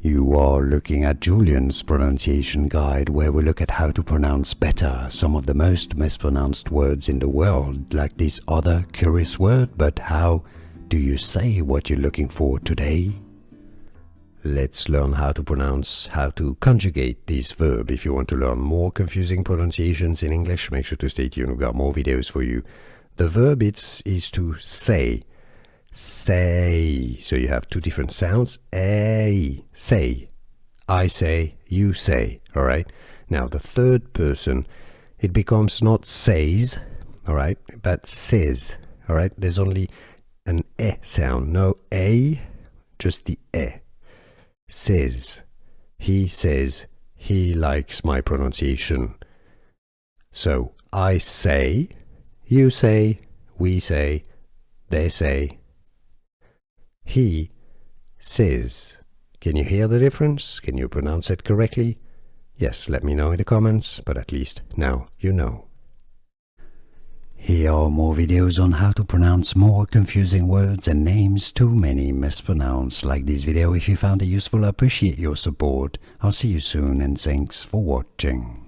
You are looking at Julian's pronunciation guide, where we look at how to pronounce better some of the most mispronounced words in the world, like this other curious word. But how do you say what you're looking for today? Let's learn how to conjugate this verb. If you want to learn more confusing pronunciations in English, make sure to stay tuned. We've got more videos for you. The verb is to say. Say. So you have two different sounds. A. Say. I say, you say. Alright? Now the third person, it becomes not says, alright, but says. Alright? There's only an E sound. No A, just the E. Says. He says he likes my pronunciation. So I say, you say, we say, they say. He says. Can you hear the difference? Can you pronounce it correctly? Yes, let me know in the comments, but at least now you know. Here are more videos on how to pronounce more confusing words and names too many mispronounced. Like this video if you found it useful. I appreciate your support. I'll see you soon and thanks for watching.